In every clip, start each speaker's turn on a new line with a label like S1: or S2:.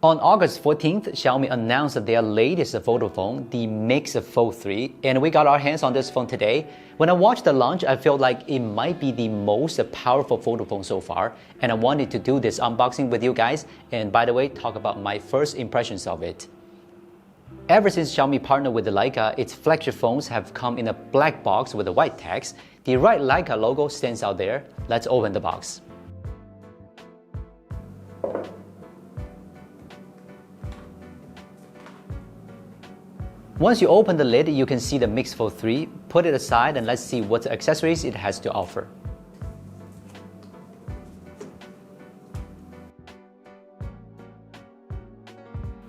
S1: On August 14th, Xiaomi announced their latest photo phone, the MIX FOLD 3, and we got our hands on this phone today. When I watched the launch, I felt like it might be the most powerful photo phone so far, and I wanted to do this unboxing with you guys, and by the way, talk about my first impressions of it. Ever since Xiaomi partnered with Leica, its flagship phones have come in a black box with a white text. The right Leica logo stands out there. Let's open the box. Once you open the lid, you can see the MIX FOLD 3. Put it aside and let's see what accessories it has to offer.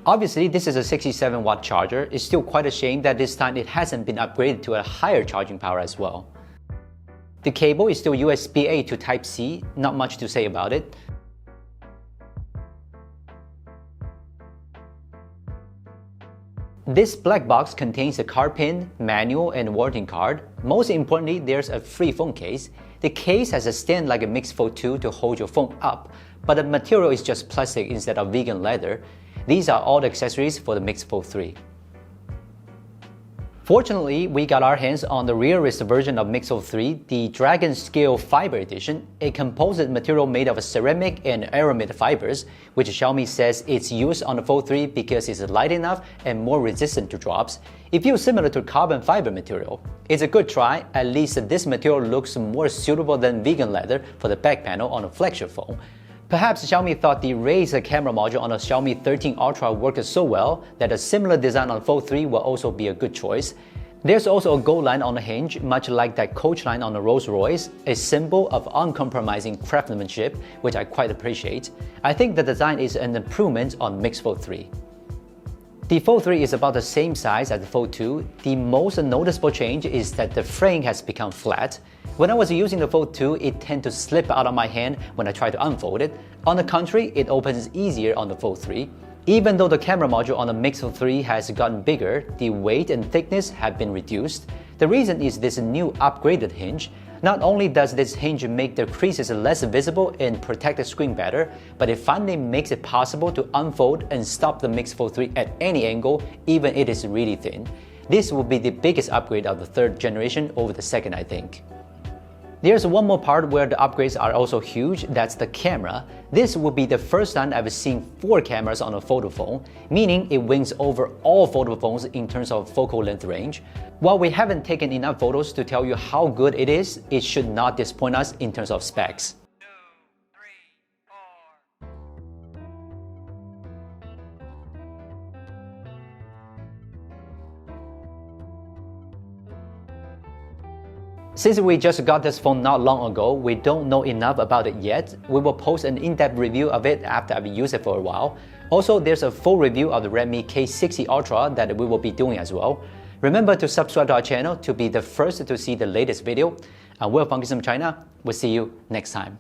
S1: Obviously, this is a 67-watt charger. It's still quite a shame that this time it hasn't been upgraded to a higher charging power as well. The cable is still USB-A to Type-C, not much to say about it. This black box contains a card pin, manual, and warranty card. Most importantly, there's a free phone case. The case has a stand like a MIX FOLD 2 to hold your phone up, but the material is just plastic instead of vegan leather. These are all the accessories for the MIX FOLD 3. Fortunately, we got our hands on the rarest version of MIX FOLD 3, the Dragon Scale Fiber Edition, a composite material made of ceramic and aramid fibers, which Xiaomi says it's used on the Fold 3 because it's light enough and more resistant to drops. It feels similar to carbon fiber material. It's a good try, at least this material looks more suitable than vegan leather for the back panel on a flagship phone. Perhaps Xiaomi thought the raised camera module on a Xiaomi 13 Ultra worked so well that a similar design on Fold 3 will also be a good choice. There's also a gold line on the hinge, much like that coach line on the Rolls-Royce, a symbol of uncompromising craftsmanship, which I quite appreciate. I think the design is an improvement on MIX FOLD 3. The Fold 3 is about the same size as the Fold 2. The most noticeable change is that the frame has become flat. When I was using the Fold 2, it tended to slip out of my hand when I tried to unfold it. On the contrary, it opens easier on the Fold 3. Even though the camera module on the MIX FOLD 3 has gotten bigger, the weight and thickness have been reduced. The reason is this new upgraded hinge. Not only does this hinge make the creases less visible and protect the screen better, but it finally makes it possible to unfold and stop the MIX FOLD 3 at any angle, even if it is really thin. This will be the biggest upgrade of the third generation over the second, I think. There's one more part where the upgrades are also huge, that's the camera. This will be the first time I've seen 4 cameras on a photo phone, meaning it wins over all photo phones in terms of focal length range. While we haven't taken enough photos to tell you how good it is, it should not disappoint us in terms of specs. Since we just got this phone not long ago, we don't know enough about it yet. We will post an in-depth review of it after I've used it for a while. Also, there's a full review of the Redmi K60 Ultra that we will be doing as well. Remember to subscribe to our channel to be the first to see the latest video. I'm Will from Gizmochina. We'll see you next time.